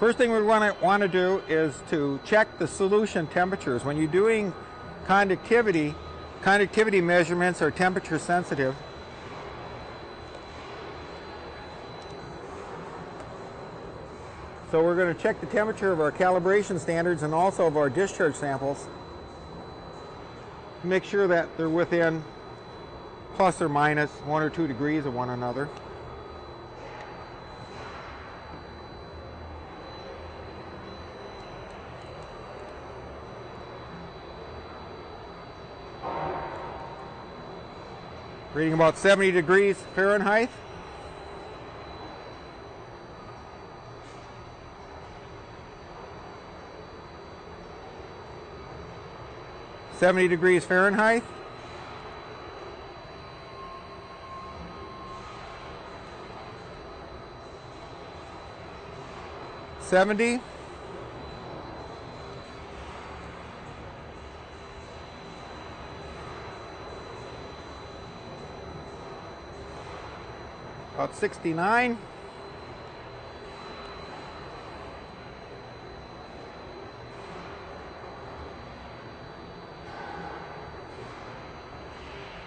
First thing we want to do is to check the solution temperatures. When you're doing conductivity measurements are temperature sensitive. So we're going to check the temperature of our calibration standards and also of our discharge samples to make sure that they're within plus or minus 1 or 2 degrees of one another. Reading about 70 degrees Fahrenheit. .70 Fahrenheit. .70. About 69.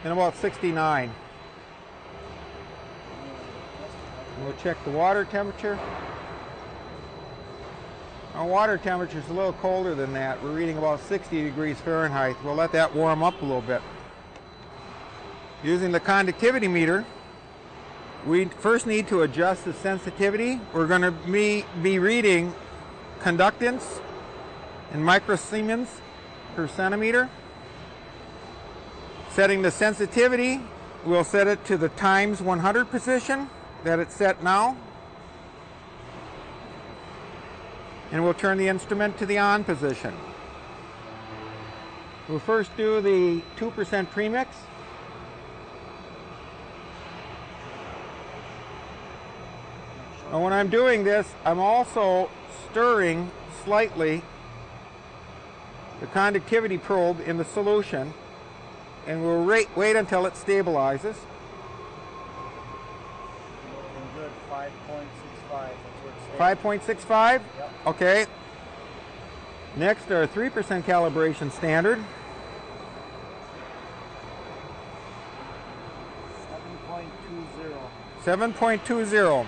And about 69. We'll check the water temperature. Our water temperature is a little colder than that. We're reading about 60 degrees Fahrenheit. We'll let that warm up a little bit. Using the conductivity meter, we first need to adjust the sensitivity. We're going to be reading conductance in microsiemens per centimeter. Setting the sensitivity, we'll set it to the times 100 position that it's set now. And we'll turn the instrument to the on position. We'll first do the 2% premix. And when I'm doing this, I'm also stirring slightly the conductivity probe in the solution, and we'll wait until it stabilizes. Good, 5.65. 5.65? Yep. Okay. Next, our 3% calibration standard. 7.20. 7.20.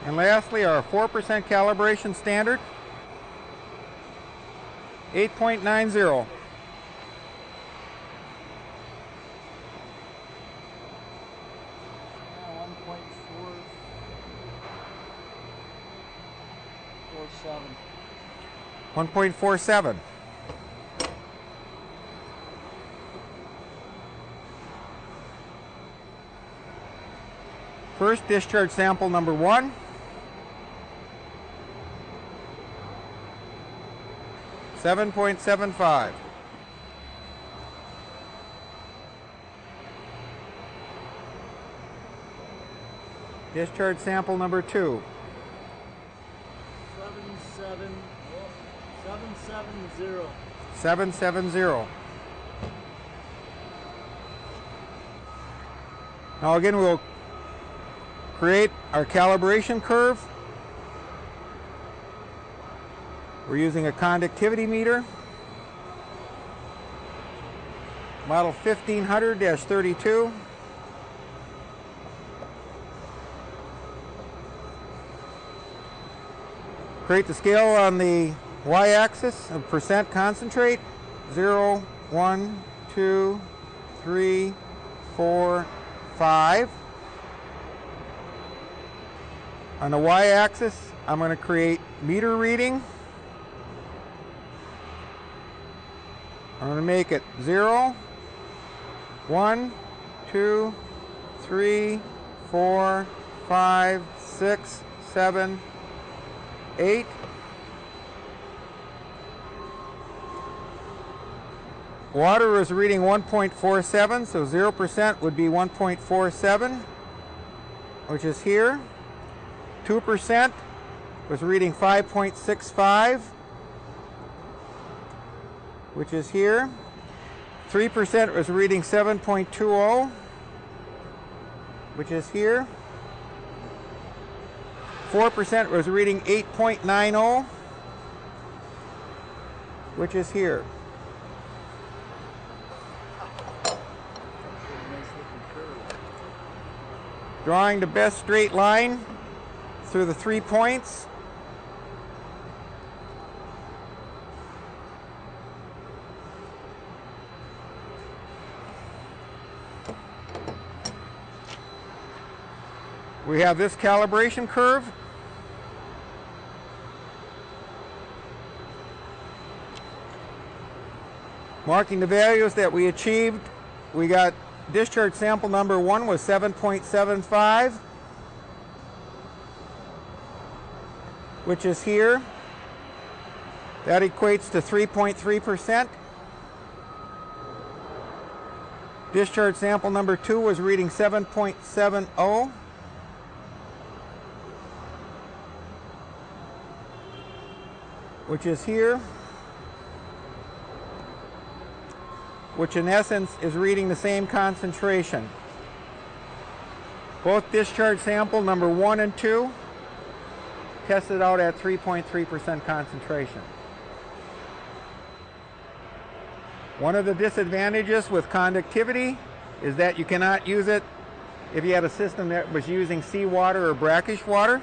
And lastly, our 4% calibration standard, 8.90. .47. First discharge sample number 1. .75. Discharge sample number 2. 770. Now again, we'll create our calibration curve. We're using a conductivity meter, model 1500-32. Create the scale on the y-axis of percent concentrate, 0, 1, 2, 3, 4, 5. On the y-axis, I'm going to create meter reading. I'm going to make it 0, 1, 2, 3, 4, 5, 6, 7, 8. Water is reading 1.47, so 0% would be 1.47, which is here. 2% was reading 5.65, which is here. 3% was reading 7.20, which is here. 4% was reading 8.90, which is here. Drawing the best straight line through the 3 points. We have this calibration curve. Marking the values that we achieved. We got discharge sample number 1 was 7.75, which is here. That equates to 3.3%. Discharge sample number 2 was reading 7.70. Which is here, which in essence is reading the same concentration. Both discharge sample number 1 and 2 tested out at 3.3% concentration. One of the disadvantages with conductivity is that you cannot use it if you had a system that was using seawater or brackish water.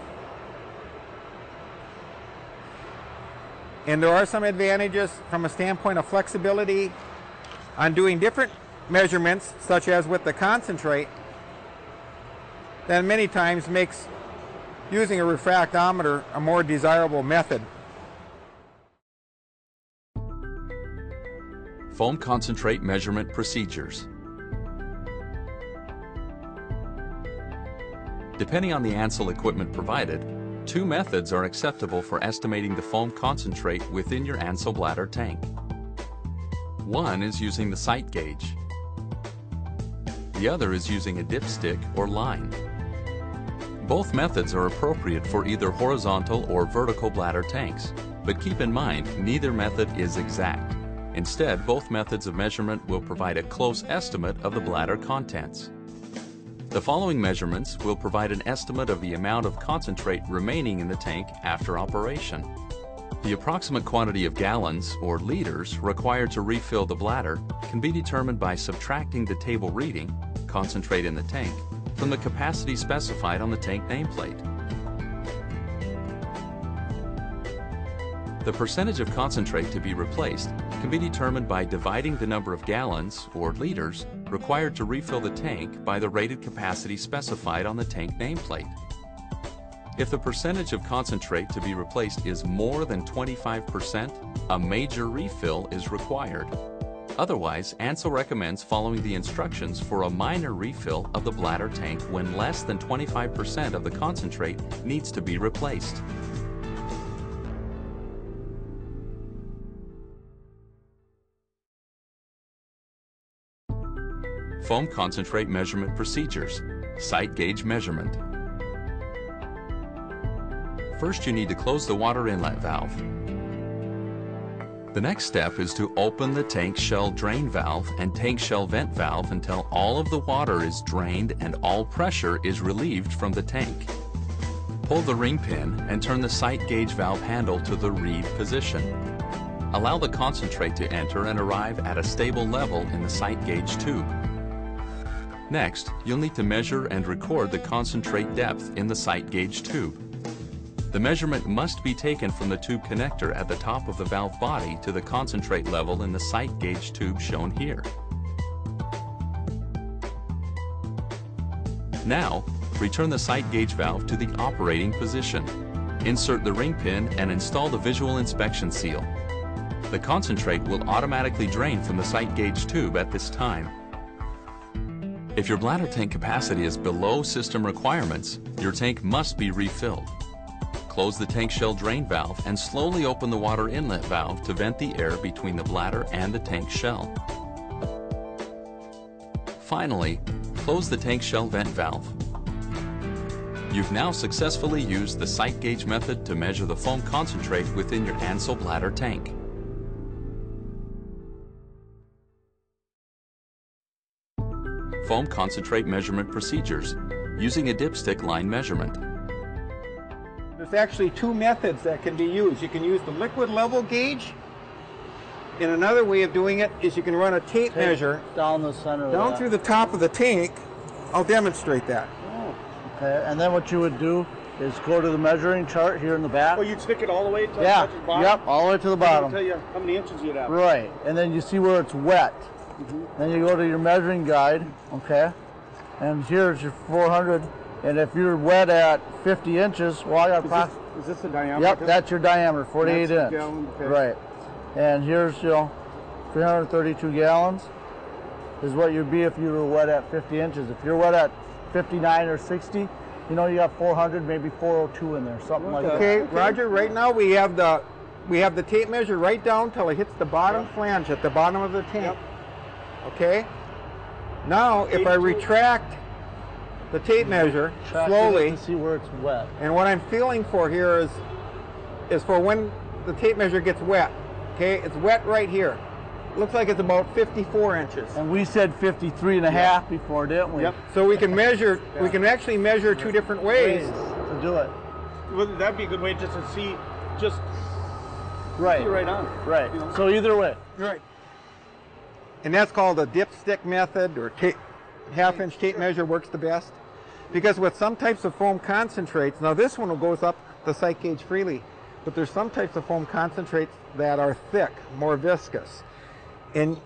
And there are some advantages from a standpoint of flexibility on doing different measurements, such as with the concentrate, that many times makes using a refractometer a more desirable method. Foam concentrate measurement procedures. Depending on the Ansul equipment provided, 2 methods are acceptable for estimating the foam concentrate within your Ansul bladder tank. One is using the sight gauge. The other is using a dipstick or line. Both methods are appropriate for either horizontal or vertical bladder tanks, but keep in mind neither method is exact. Instead, both methods of measurement will provide a close estimate of the bladder contents. The following measurements will provide an estimate of the amount of concentrate remaining in the tank after operation. The approximate quantity of gallons or liters required to refill the bladder can be determined by subtracting the table reading, concentrate in the tank, from the capacity specified on the tank nameplate. The percentage of concentrate to be replaced can be determined by dividing the number of gallons or liters required to refill the tank by the rated capacity specified on the tank nameplate. If the percentage of concentrate to be replaced is more than 25%, a major refill is required. Otherwise, Ansul recommends following the instructions for a minor refill of the bladder tank when less than 25% of the concentrate needs to be replaced. Foam concentrate measurement procedures. Sight gauge measurement. First, you need to close the water inlet valve. The next step is to open the tank shell drain valve and tank shell vent valve until all of the water is drained and all pressure is relieved from the tank. Pull the ring pin and turn the sight gauge valve handle to the reed position. Allow the concentrate to enter and arrive at a stable level in the sight gauge tube. Next, you'll need to measure and record the concentrate depth in the sight gauge tube. The measurement must be taken from the tube connector at the top of the valve body to the concentrate level in the sight gauge tube shown here. Now, return the sight gauge valve to the operating position. Insert the ring pin and install the visual inspection seal. The concentrate will automatically drain from the sight gauge tube at this time. If your bladder tank capacity is below system requirements, your tank must be refilled. Close the tank shell drain valve and slowly open the water inlet valve to vent the air between the bladder and the tank shell. Finally, close the tank shell vent valve. You've now successfully used the sight gauge method to measure the foam concentrate within your Ansul bladder tank. Foam concentrate measurement procedures using a dipstick line measurement. There's actually two methods that can be used. You can use the liquid level gauge, and another way of doing it is you can run a tape measure down the center, down through the top of the tank. I'll demonstrate that. Oh, okay, and then what you would do is go to the measuring chart here in the back. Oh, you'd stick it all the way to the bottom? Yep, all the way to the bottom. It'll tell you how many inches you'd have. Right, and then you see where it's wet. Then you go to your measuring guide, okay, and here's your 400, and if you're wet at 50 inches, well, I got Is this the diameter? Yep, that's your diameter, 48 inch. Gallon, okay. Right, and here's 332 gallons is what you'd be if you were wet at 50 inches. If you're wet at 59 or 60, you got 400, maybe 402 in there, something like that. Okay, Roger. Right now we have the tape measure right down till it hits the bottom flange at the bottom of the tank. Okay. Now, if I retract the tape measure slowly, to see where it's wet. and what I'm feeling for here is for when the tape measure gets wet. Okay, it's wet right here. Looks like it's about 54 inches. And we said 53 and a half before, didn't we? Yep. So we can measure. We can actually measure two different ways to do it. Well, that'd be a good way just to see, Right. see right on. Right. So either way. Right. And that's called a dipstick method, or half-inch tape measure works the best. Because with some types of foam concentrates, now this one goes up the sight gauge freely, but there's some types of foam concentrates that are thick, more viscous. And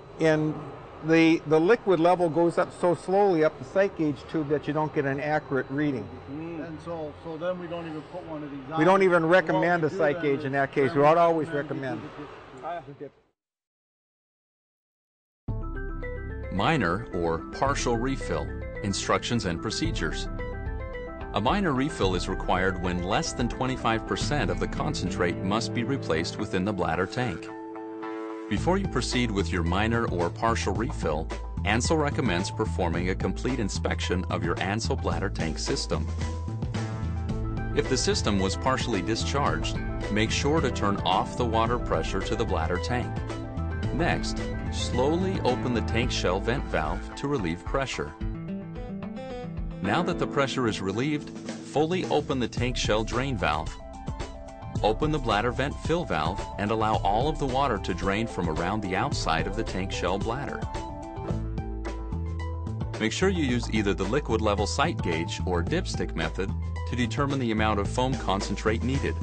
the liquid level goes up so slowly up the sight gauge tube that you don't get an accurate reading. And so then we don't even put one of these on. We don't even recommend a sight gauge in that case. We ought to always recommend. Minor or partial refill, instructions and procedures. A minor refill is required when less than 25% of the concentrate must be replaced within the bladder tank. Before you proceed with your minor or partial refill, Ansul recommends performing a complete inspection of your Ansul bladder tank system. If the system was partially discharged, make sure to turn off the water pressure to the bladder tank. Next, slowly open the tank shell vent valve to relieve pressure. Now that the pressure is relieved, fully open the tank shell drain valve. Open the bladder vent fill valve and allow all of the water to drain from around the outside of the tank shell bladder. Make sure you use either the liquid level sight gauge or dipstick method to determine the amount of foam concentrate needed.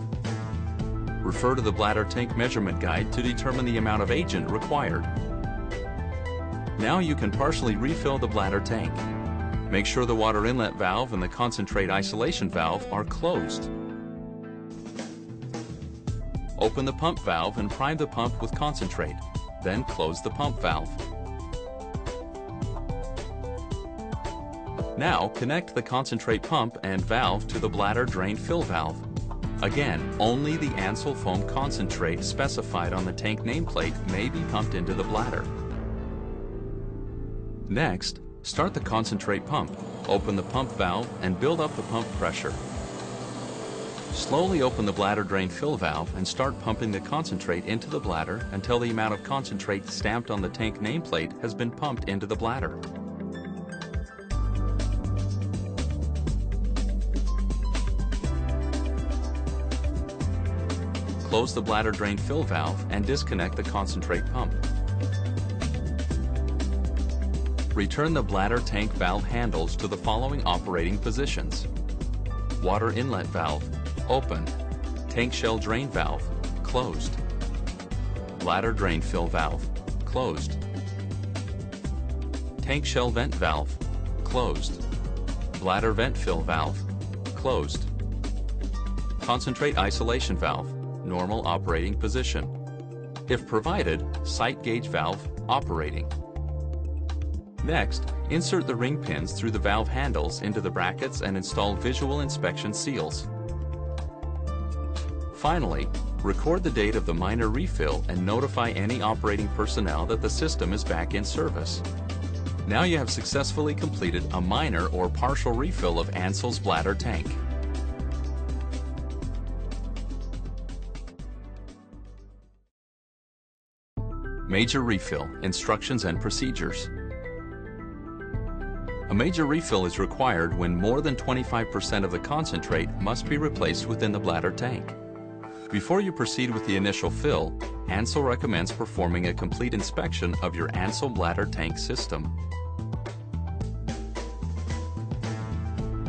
Refer to the bladder tank measurement guide to determine the amount of agent required. Now you can partially refill the bladder tank. Make sure the water inlet valve and the concentrate isolation valve are closed. Open the pump valve and prime the pump with concentrate, then close the pump valve. Now connect the concentrate pump and valve to the bladder drain fill valve. Again, only the Ansul foam concentrate specified on the tank nameplate may be pumped into the bladder. Next, start the concentrate pump, open the pump valve and build up the pump pressure. Slowly open the bladder drain fill valve and start pumping the concentrate into the bladder until the amount of concentrate stamped on the tank nameplate has been pumped into the bladder. Close the bladder drain fill valve and disconnect the concentrate pump. Return the bladder tank valve handles to the following operating positions. Water inlet valve, open. Tank shell drain valve, closed. Bladder drain fill valve, closed. Tank shell vent valve, closed. Bladder vent fill valve, closed. Concentrate isolation valve, normal operating position. If provided, sight gauge valve operating. Next, insert the ring pins through the valve handles into the brackets and install visual inspection seals. Finally, record the date of the minor refill and notify any operating personnel that the system is back in service. Now you have successfully completed a minor or partial refill of Ansul's bladder tank. Major refill, instructions and procedures. A A major refill is required when more than 25% of the concentrate must be replaced within the bladder tank. Before you proceed with the initial fill, Ansul recommends performing a complete inspection of your Ansul bladder tank system.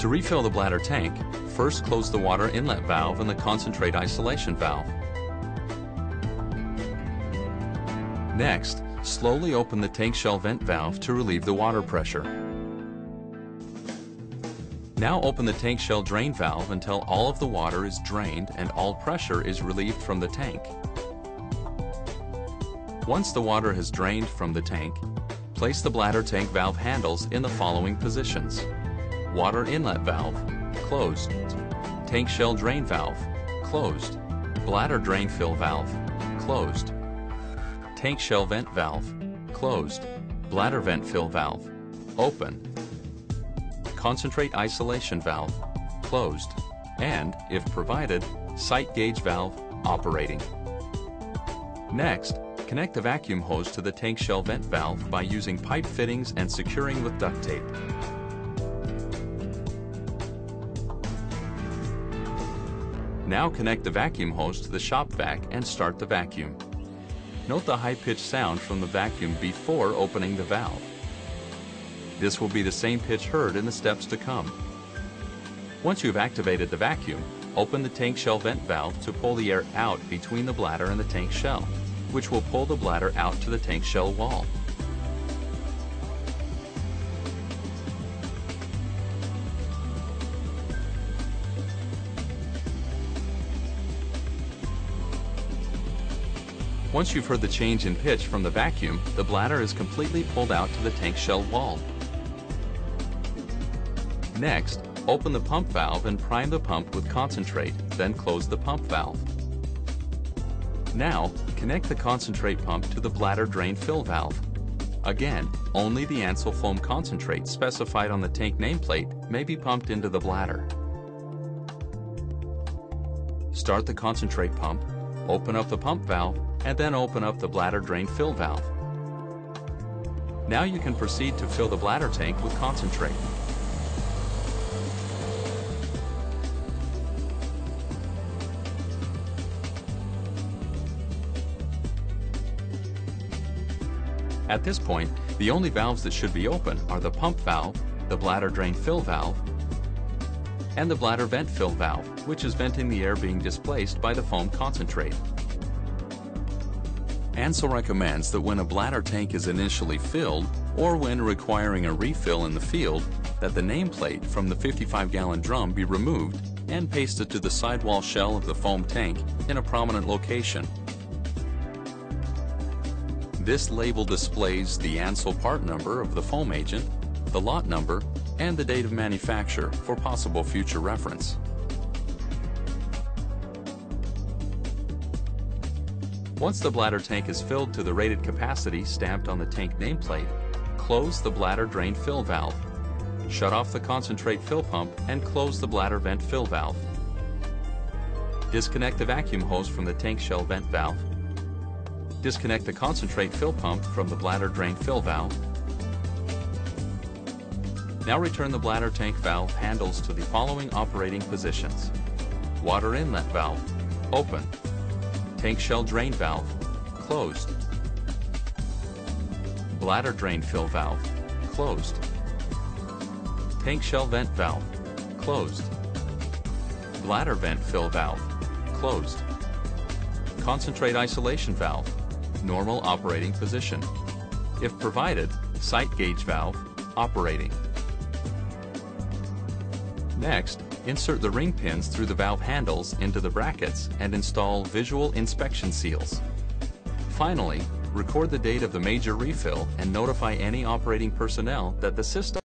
To refill the bladder tank, first close the water inlet valve and the concentrate isolation valve. Next, slowly open the tank shell vent valve to relieve the water pressure. Now open the tank shell drain valve until all of the water is drained and all pressure is relieved from the tank. Once the water has drained from the tank, place the bladder tank valve handles in the following positions: water inlet valve, closed; tank shell drain valve, closed; bladder drain fill valve, closed; tank shell vent valve, closed; bladder vent fill valve, open; concentrate isolation valve, closed; and, if provided, sight gauge valve, operating. Next, connect the vacuum hose to the tank shell vent valve by using pipe fittings and securing with duct tape. Now connect the vacuum hose to the shop vac and start the vacuum. Note the high-pitched sound from the vacuum before opening the valve. This will be the same pitch heard in the steps to come. Once you've activated the vacuum, open the tank shell vent valve to pull the air out between the bladder and the tank shell, which will pull the bladder out to the tank shell wall. Once you've heard the change in pitch from the vacuum, the bladder is completely pulled out to the tank shell wall. Next, open the pump valve and prime the pump with concentrate, then close the pump valve. Now, connect the concentrate pump to the bladder drain fill valve. Again, only the Ansul foam concentrate specified on the tank nameplate may be pumped into the bladder. Start the concentrate pump, open up the pump valve, and then open up the bladder drain fill valve. Now you can proceed to fill the bladder tank with concentrate. At this point, the only valves that should be open are the pump valve, the bladder drain fill valve, and the bladder vent fill valve, which is venting the air being displaced by the foam concentrate. Ansul recommends that when a bladder tank is initially filled, or when requiring a refill in the field, that the nameplate from the 55-gallon drum be removed and pasted to the sidewall shell of the foam tank in a prominent location. This label displays the Ansul part number of the foam agent, the lot number, and the date of manufacture for possible future reference. Once the bladder tank is filled to the rated capacity stamped on the tank nameplate, close the bladder drain fill valve, shut off the concentrate fill pump, and close the bladder vent fill valve. Disconnect the vacuum hose from the tank shell vent valve. Disconnect the concentrate fill pump from the bladder drain fill valve. Now return the bladder tank valve handles to the following operating positions: water inlet valve, open; tank shell drain valve, closed; bladder drain fill valve, closed; tank shell vent valve, closed; bladder vent fill valve, closed; concentrate isolation valve, normal operating position. If provided, sight gauge valve, operating. Next, insert the ring pins through the valve handles into the brackets and install visual inspection seals. Finally, record the date of the major refill and notify any operating personnel that the system